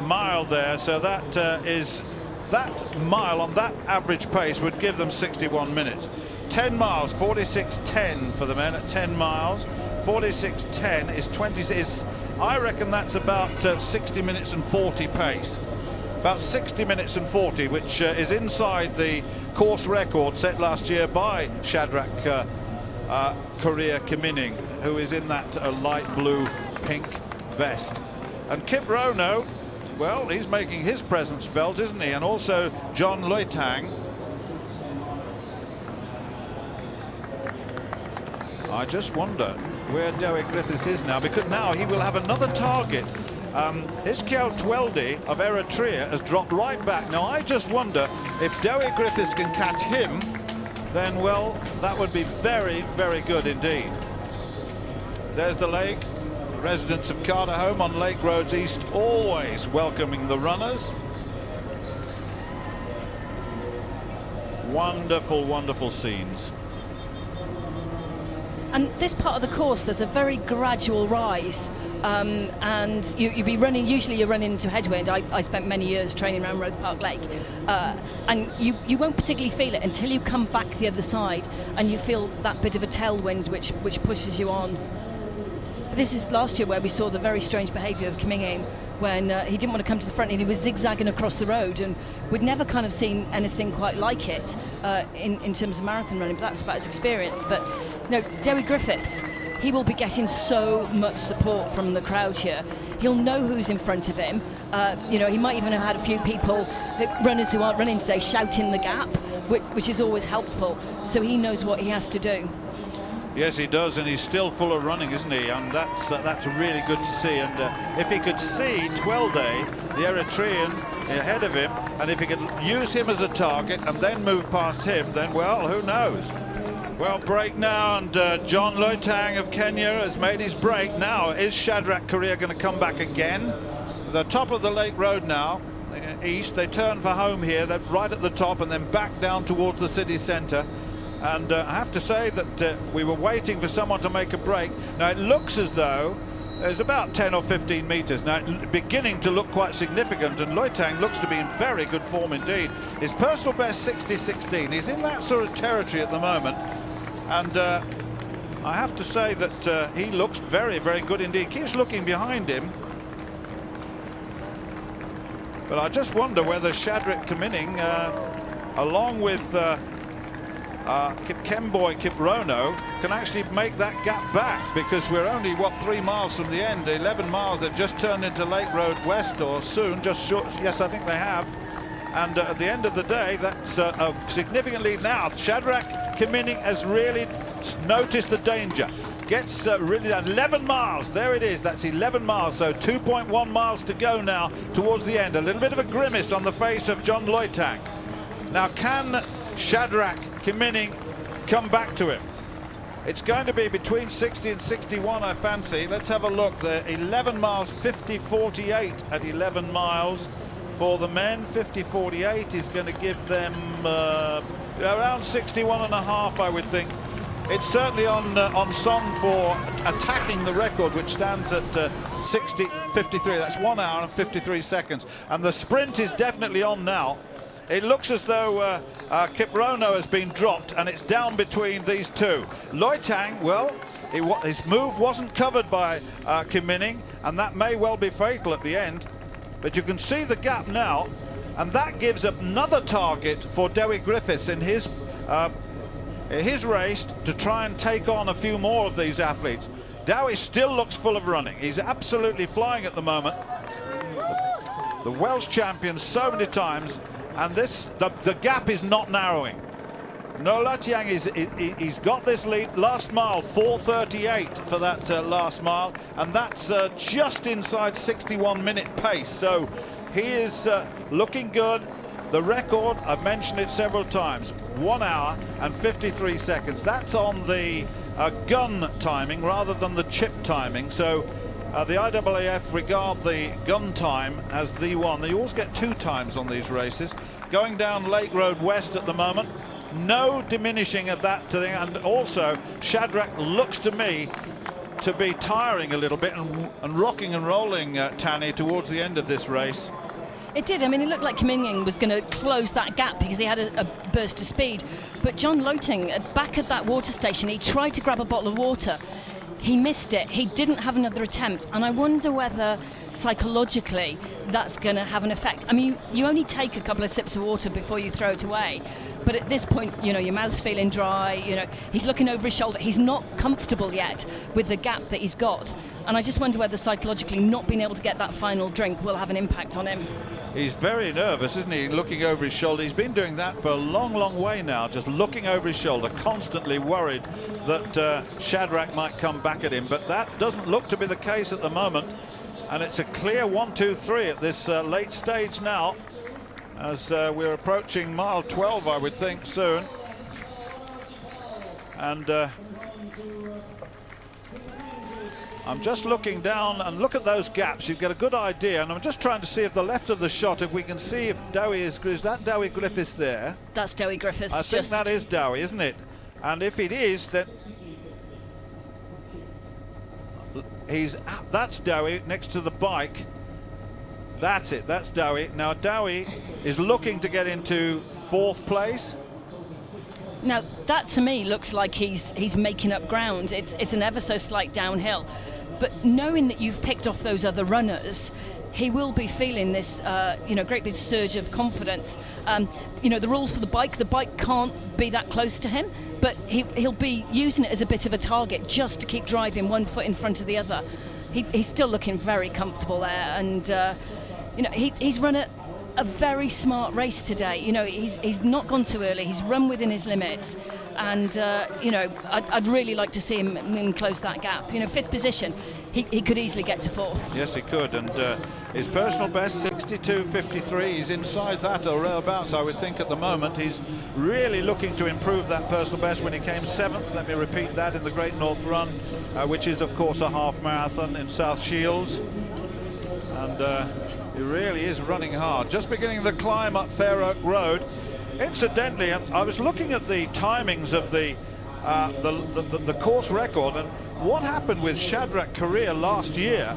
mile there, so that is that mile on that average pace would give them 61 minutes. 10 miles, 46:10 for the men at 10 miles. 46:10 is 20. I reckon that's about 60 minutes and 40 pace. About 60 minutes and 40, which is inside the course record set last year by Shadrack Korea Kimining, who is in that light blue pink vest. And Kip Rono, well, he's making his presence felt, isn't he? And also John Loitang. I just wonder where Dewi Griffiths is now, because now he will have another target. Iskiel Tweldy of Eritrea has dropped right back. Now I just wonder if Dewi Griffiths can catch him, then, well, that would be very, very good indeed. There's the lake. Residents of Cardiff home on Lake Roads East, always welcoming the runners. Wonderful, wonderful scenes. And this part of the course, there's a very gradual rise, and you'd be running, usually you're running into headwind. I spent many years training around Roath Park Lake, and you won't particularly feel it until you come back the other side and you feel that bit of a tailwind which pushes you on. This is last year where we saw the very strange behaviour of Kimining when he didn't want to come to the front and he was zigzagging across the road, and we'd never kind of seen anything quite like it in terms of marathon running, but that's about his experience. But you know, Dewi Griffiths, he will be getting so much support from the crowd here. He'll know who's in front of him. You know, he might even have had a few people, runners who aren't running today, shouting the gap, which is always helpful. So he knows what he has to do. Yes, he does, and he's still full of running, isn't he? And that's really good to see. And if he could see Twelday, the Eritrean, ahead of him, and if he could use him as a target and then move past him, then, well, who knows? Well, break now, and John Loitang of Kenya has made his break. Now, is Shadrack Korea going to come back again? The top of the Lake Road now, east. They turn for home here. They're right at the top and then back down towards the city centre. And I have to say that we were waiting for someone to make a break. Now it looks as though there's about 10 or 15 metres. Now it's beginning to look quite significant, and Loitang looks to be in very good form indeed. His personal best 60:16. He's in that sort of territory at the moment. And I have to say that he looks very, very good indeed. Keeps looking behind him. But I just wonder whether Shadrack Kimining, along with Kip Rono, can actually make that gap back, because we're only, what, 3 miles from the end. 11 miles. They've just turned into Lake Road West, or soon, just short. Yes, I think they have. And at the end of the day, that's a significant lead now. Shadrack Kimining has really noticed the danger. Gets really down. 11 miles. There it is. That's 11 miles. So 2.1 miles to go now towards the end. A little bit of a grimace on the face of John Loitang. Now, can Shadrack Kimining come back to him? It's going to be between 60 and 61, I fancy. Let's have a look there. 11 miles, 50.48 at 11 miles for the men. 50.48 is going to give them around 61 and a half, I would think. It's certainly on song for attacking the record, which stands at 60.53. That's 1 hour and 53 seconds. And the sprint is definitely on now. It looks as though Kiprono has been dropped, and it's down between these two. Loi Tang, well, his move wasn't covered by Kim Min-ing, and that may well be fatal at the end. But you can see the gap now, and that gives another target for Dewi Griffiths in his race to try and take on a few more of these athletes. Dewi still looks full of running. He's absolutely flying at the moment. The Welsh champion so many times, and the gap is not narrowing. Nola Tiang he's got this lead. Last mile 4:38 for that last mile, and that's just inside 61-minute pace. So he is looking good. The record, I've mentioned it several times, 1 hour and 53 seconds. That's on the gun timing rather than the chip timing. So the IAAF regard the gun time as the one. They always get 2 times on these races. Going down Lake Road West at the moment. No diminishing of that to the, and also Shadrack looks to me to be tiring a little bit and rocking and rolling Tanny towards the end of this race. It did. I mean, it looked like Kim Min-ing was going to close that gap because he had a burst of speed. But John Loiting, back at that water station, he tried to grab a bottle of water. He missed it. He didn't have another attempt. And I wonder whether psychologically that's going to have an effect. I mean, you only take a couple of sips of water before you throw it away. But at this point, you know, your mouth's feeling dry, you know, he's looking over his shoulder. He's not comfortable yet with the gap that he's got. And I just wonder whether psychologically not being able to get that final drink will have an impact on him. He's very nervous, isn't he, looking over his shoulder. He's been doing that for a long, long way now, just looking over his shoulder, constantly worried that Shadrack might come back at him. But that doesn't look to be the case at the moment. And it's a clear 1, 2, 3 at this late stage now, as we're approaching mile 12, I would think, soon. And I'm just looking down, and look at those gaps. You get a good idea, and I'm just trying to see if the left of the shot, if we can see if Dewi is that Dewi Griffiths there? That's Dewi Griffiths. I think that is Dewi, isn't it? And if it is, then that's Dewi next to the bike. That's it, that's Dewi. Now Dewi is looking to get into 4th place. Now that to me looks like he's making up ground. It's an ever so slight downhill, but knowing that you've picked off those other runners, he will be feeling this great big surge of confidence. The rules for the bike can't be that close to him, but he'll be using it as a bit of a target just to keep driving one foot in front of the other. He's still looking very comfortable there, and he's run a very smart race today. You know, he's not gone too early. He's run within his limits, and I'd really like to see him close that gap. You know, 5th position, he could easily get to 4th. Yes, he could, and his personal best 62.53. He's inside that or thereabouts, I would think, at the moment. He's really looking to improve that personal best when he came 7th. Let me repeat that, in the Great North Run, which is of course a half marathon in South Shields. And he really is running hard. Just beginning the climb up Fair Oak Road. Incidentally, I was looking at the timings of the course record, and what happened with Shadrack Korea last year.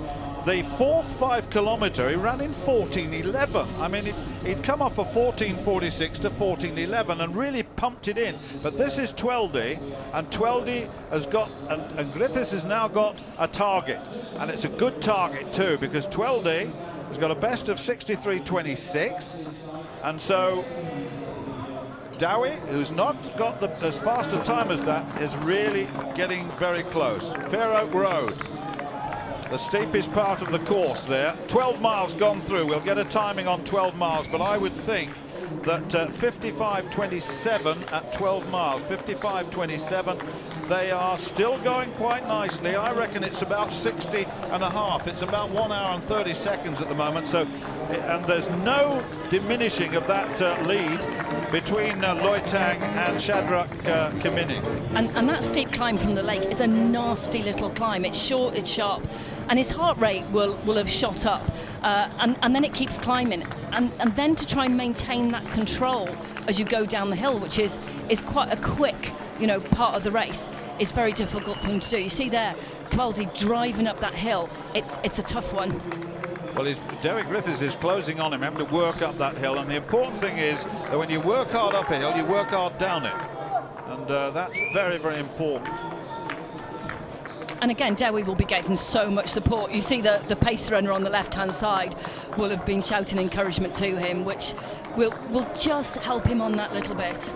The 4th 5 kilometre, he ran in 14:11. I mean, he'd come off a 14:46 to 14:11 and really pumped it in. But this is Tweldy, and Tweldy has got, and Griffiths has now got a target. And it's a good target too, because Tweldy has got a best of 63.26. And so Dewi, who's not got as fast a time as that, is really getting very close. Fair Oak Road, the steepest part of the course there. 12 miles gone through. We'll get a timing on 12 miles, but I would think that 55.27 at 12 miles, 55.27, they are still going quite nicely. I reckon it's about 60 and a half. It's about 1 hour and 30 seconds at the moment. So, and there's no diminishing of that lead between Loy Tang and Shadrack Kimining. And that steep climb from the lake is a nasty little climb. It's short, it's sharp, and his heart rate will have shot up, and then it keeps climbing, and then to try and maintain that control as you go down the hill, which is quite a quick, part of the race, is very difficult for him to do. You see there, Tweldy driving up that hill. It's a tough one. Well, Derek Griffiths is closing on him, having to work up that hill, and the important thing is that when you work hard up a hill, you work hard down it, and that's very, very important. And again, Dewi will be getting so much support. You see the pace runner on the left-hand side will have been shouting encouragement to him, which will just help him on that little bit.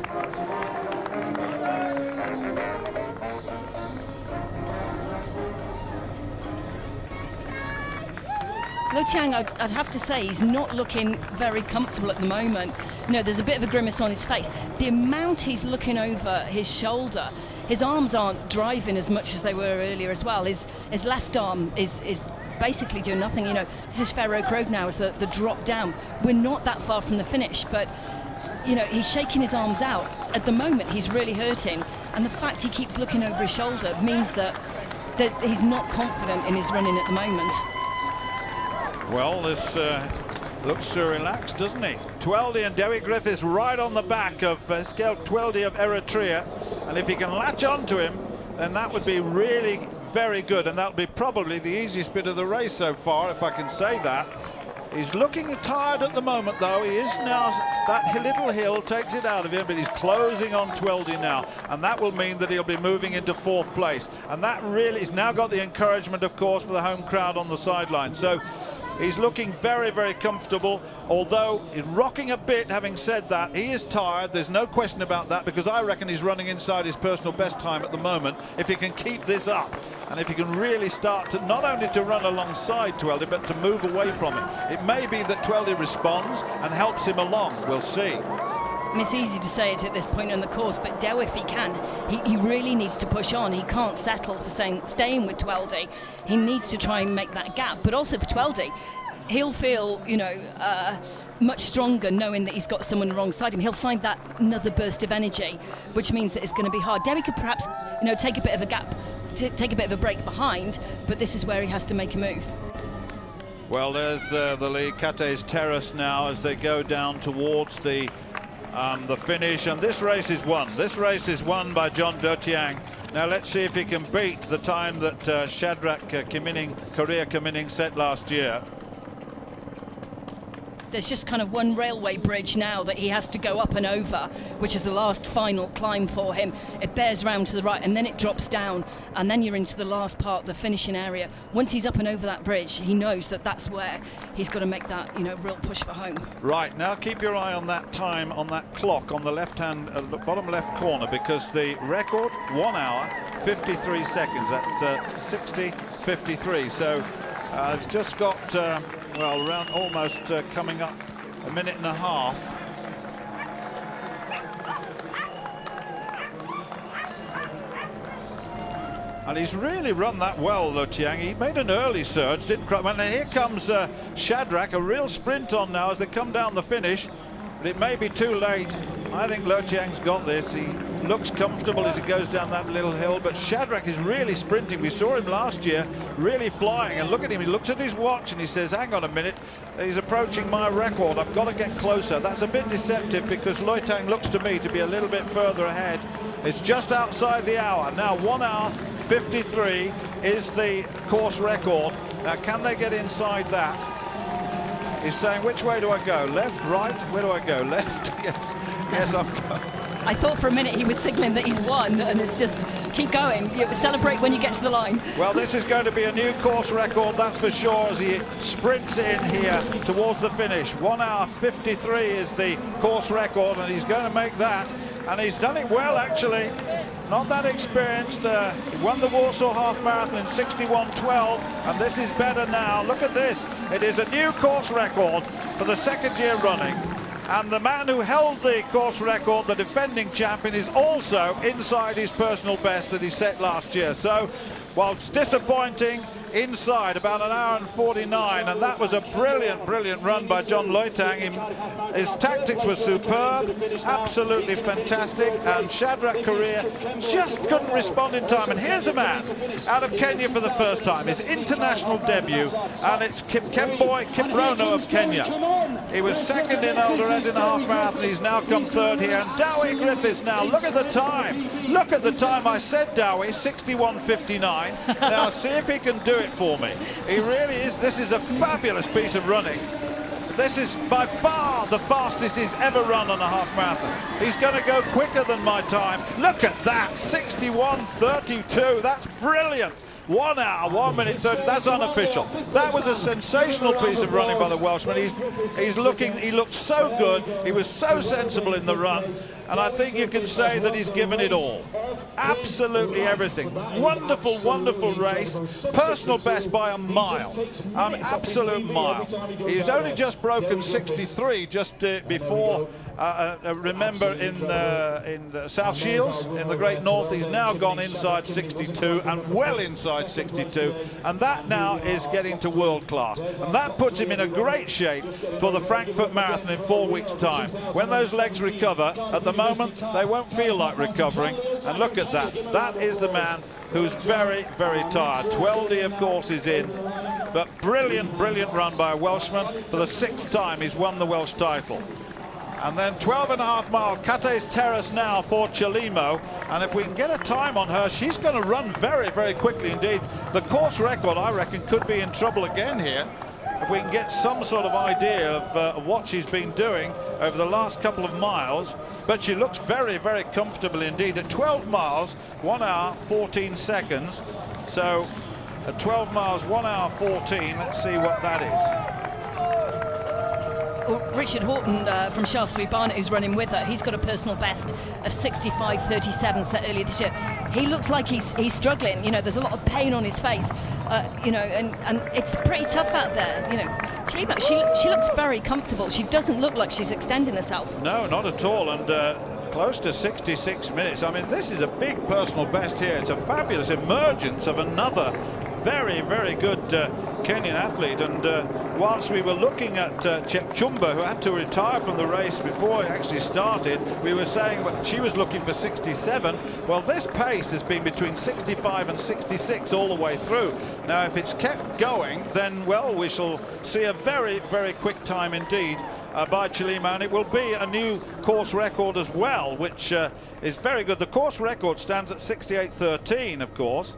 Loy Tang, I'd have to say, he's not looking very comfortable at the moment. There's a bit of a grimace on his face. The amount he's looking over his shoulder, his arms aren't driving as much as they were earlier as well. His left arm is basically doing nothing. This is Fair Oak Road now, as the drop down. We're not that far from the finish, but he's shaking his arms out. At the moment, he's really hurting, and the fact he keeps looking over his shoulder means that he's not confident in his running at the moment. Well, this looks relaxed, doesn't he? Tweldy and Derek Griffiths right on the back of Skelk Tweldy of Eritrea, and if he can latch onto him, then that would be really very good, and that would be probably the easiest bit of the race so far, if I can say that. He's looking tired at the moment, though. He is now. That little hill takes it out of him, but he's closing on Tweldy now, and that will mean that he'll be moving into 4th place, and that really, he's now got the encouragement, of course, for the home crowd on the sideline. So he's looking very, very comfortable, although he's rocking a bit. Having said that, he is tired. There's no question about that, because I reckon he's running inside his personal best time at the moment. If he can keep this up, and if he can really start to not only to run alongside Tweldy, but to move away from it, it may be that Tweldy responds and helps him along. We'll see. It's easy to say it at this point in the course, but Dew, if he can, he really needs to push on. He can't settle for staying with Tweldy. He needs to try and make that gap. But also for Tweldy, he'll feel, much stronger knowing that he's got someone alongside him. He'll find that another burst of energy, which means that it's going to be hard. Dewi could perhaps, take a bit of a gap, take a bit of a break behind, but this is where he has to make a move. Well, there's the Lee Cate's Terrace now as they go down towards the finish, and this race is won. This race is won by John Dotiang. Now let's see if he can beat the time that Shadrack Korea Kimining set last year. There's just kind of one railway bridge now that he has to go up and over, which is the last final climb for him. It bears round to the right and then it drops down, and then you're into the last part, the finishing area. Once he's up and over that bridge, he knows that that's where he's got to make that, real push for home. Right, now keep your eye on that time on that clock on the left-hand, bottom left corner, because the record, 1 hour, 53 seconds. That's 60:53. So it's just got, around almost coming up a minute and a half. And he's really run that well, though, Tiang. He made an early surge, didn't cry. And here comes Shadrack, a real sprint on now as they come down the finish. But it may be too late. I think Lo Chiang's got this. He looks comfortable as he goes down that little hill, but Shadrack is really sprinting. We saw him last year really flying, and look at him. He looks at his watch and he says, hang on a minute, he's approaching my record. I've got to get closer. That's a bit deceptive because Loy Tang looks to me to be a little bit further ahead. It's just outside the hour. Now 1 hour 53 is the course record. Now can they get inside that? He's saying, which way do I go? Left, right? Where do I go? Left? Yes, I'm going. I thought for a minute he was signalling that he's won, and it's just keep going. You celebrate when you get to the line. Well, this is going to be a new course record, that's for sure, as he sprints in here towards the finish. 1 hour 53 is the course record, and he's going to make that. And he's done it well, actually. Not that experienced. He won the Warsaw Half Marathon in 61:12, and this is better now. Look at this. It is a new course record for the second year running. And the man who held the course record, the defending champion, is also inside his personal best that he set last year. So Well, it's disappointing inside, about an hour and 49, and that was a brilliant run by John Loitang. His tactics were superb, absolutely fantastic, and Shadrack Korea just couldn't respond in time. And here's a man out of Kenya for the first time, his international debut, and it's Kemboi Kiprono of Kenya. He was second in Eldoret in the half marathon. He's now come third here, and Dowie Griffiths now, look at the time. Look at the time. I said Dowie, 61:59. Now see if he can do it for me. He really is. This is a fabulous piece of running. This is by far the fastest he's ever run on a half marathon. He's going to go quicker than my time. Look at that, 61:32. That's brilliant. 1 hour, 1 minute 30. That's unofficial. That was a sensational piece of running by the Welshman. He looked so good. He was so sensible in the run, and I think you can say that he's given it all. Absolutely everything. Wonderful race. Personal best by a mile. Absolute mile. He's only just broken 63 just before. Remember in the South Shields in the Great North, he's now gone inside 62 and well inside 62, and that now is getting to world class, and that puts him in a great shape for the Frankfurt Marathon in 4 weeks' time. When those legs recover, at the moment they won't feel like recovering, and look at that. That is the man who's very tired. Tweldy, of course, is in, but brilliant run by a Welshman. For the 6th time he's won the Welsh title. And then 12.5 mile Cates Terrace now for Chelimo, and if we can get a time on her, she's going to run very quickly indeed. The course record, I reckon, could be in trouble again here if we can get some sort of idea of what she's been doing over the last couple of miles. But she looks very comfortable indeed at 12 miles 1 hour 14 seconds. So at 12 miles 1 hour 14, let's see what that is. Well, Richard Horton from Shaftesbury Barnet, who's running with her, he's got a personal best of 65:37 set earlier this year. He looks like he's struggling. You know, there's a lot of pain on his face. You know, and it's pretty tough out there. You know, she looks very comfortable. She doesn't look like she's extending herself. No, not at all. And close to 66 minutes. I mean, this is a big personal best here. It's a fabulous emergence of another very good Kenyan athlete. And whilst we were looking at Chepchumba, who had to retire from the race before it actually started, we were saying she was looking for 67. Well, this pace has been between 65 and 66 all the way through. Now, if it's kept going, then, well, we shall see a very quick time indeed by Chelimo, and it will be a new course record as well, which is very good. The course record stands at 68:13, of course.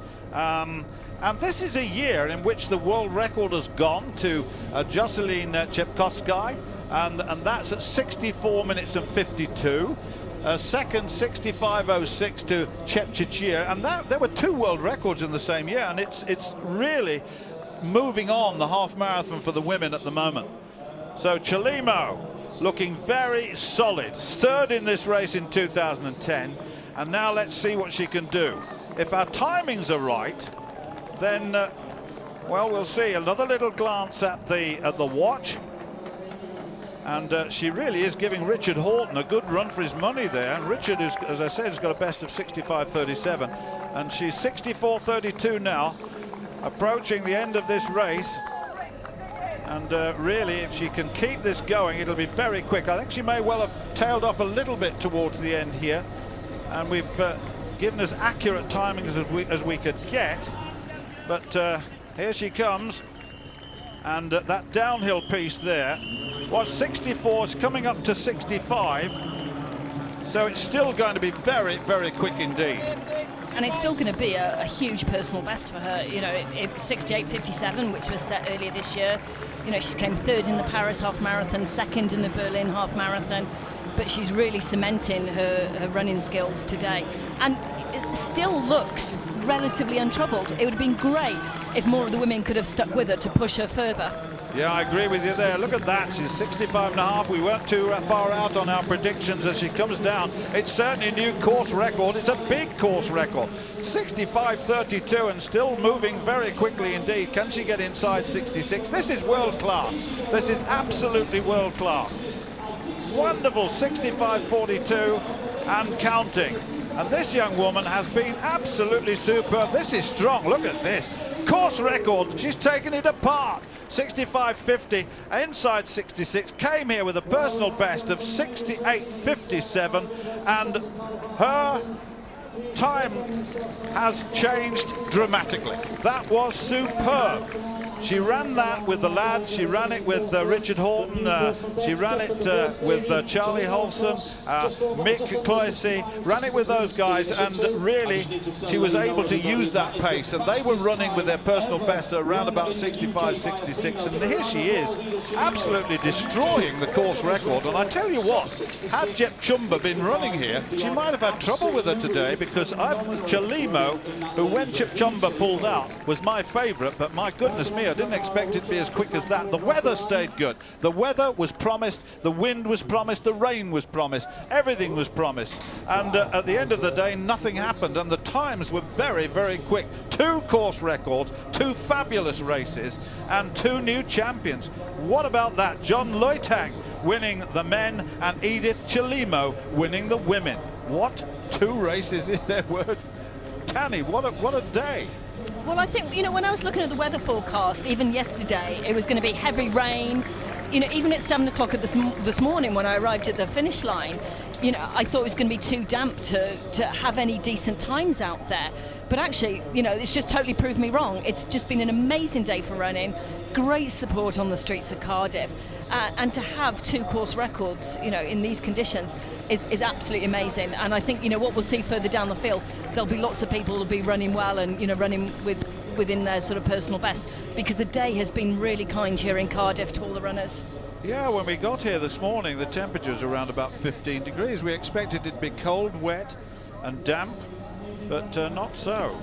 And this is a year in which the world record has gone to Jocelyn Chepkoskai, and that's at 64 minutes and 52. Second, 65:06 to Chepchirchir, and there were 2 world records in the same year, and it's really moving on the half marathon for the women at the moment. So Chelimo looking very solid, 3rd in this race in 2010, and now let's see what she can do. If our timings are right, then well, we'll see. Another little glance at the watch, and she really is giving Richard Horton a good run for his money there. And Richard, is, as I said, has got a best of 65:37, and she's 64:32 now, approaching the end of this race. And really, if she can keep this going, it'll be very quick. I think she may well have tailed off a little bit towards the end here, and we've given as accurate timings as we could get. But here she comes, and that downhill piece there was 64, it's coming up to 65, so it's still going to be very quick indeed. And it's still going to be a huge personal best for her. You know, 68:57, which was set earlier this year. You know, she came 3rd in the Paris half marathon, 2nd in the Berlin half marathon, but she's really cementing her running skills today, and it still looks relatively untroubled. It would have been great if more of the women could have stuck with her to push her further. Yeah, I agree with you there. Look at that. She's 65.5. We weren't too far out on our predictions as she comes down. It's certainly a new course record. It's a big course record. 65:32 and still moving very quickly indeed. Can she get inside 66? This is world class. This is absolutely world class. Wonderful 65:42 and counting. And this young woman has been absolutely superb. This is strong. Look at this. Course record. She's taken it apart. 65.50, inside 66, came here with a personal best of 68.57, and her time has changed dramatically. That was superb. She ran that with the lads. She ran it with Richard Horton. She ran it with Charlie Holson, Mick Cloyce. Ran it with those guys, and really she was able to use that pace. And they were running with their personal best around about 65, 66. And here she is, absolutely destroying the course record. And I tell you what, had Jep Chumba been running here, she might have had trouble with her today, because Chalimo, who when Jep Chumba pulled out was my favourite, but my goodness me, I didn't expect it to be as quick as that. The weather stayed good. The weather was promised, the wind was promised, the rain was promised, everything was promised. And at the end of the day, nothing happened, and the times were very, very quick. 2 course records, 2 fabulous races, and 2 new champions. What about that? John Loitang winning the men, and Edith Chalimo winning the women. What 2 races in their word? Tanny, what a day. Well, I think, you know, when I was looking at the weather forecast, even yesterday, it was going to be heavy rain. You know, even at 7 o'clock this morning when I arrived at the finish line, you know, I thought it was going to be too damp to have any decent times out there. But actually, you know, it's just totally proved me wrong. It's just been an amazing day for running, great support on the streets of Cardiff, and to have 2 course records, you know, in these conditions is absolutely amazing. And I think, you know, what we'll see further down the field, there'll be lots of people who'll be running well and, you know, running within their sort of personal best, because the day has been really kind here in Cardiff to all the runners. Yeah, when we got here this morning, the temperature was around about 15 degrees. We expected it to be cold, wet and damp, but not so.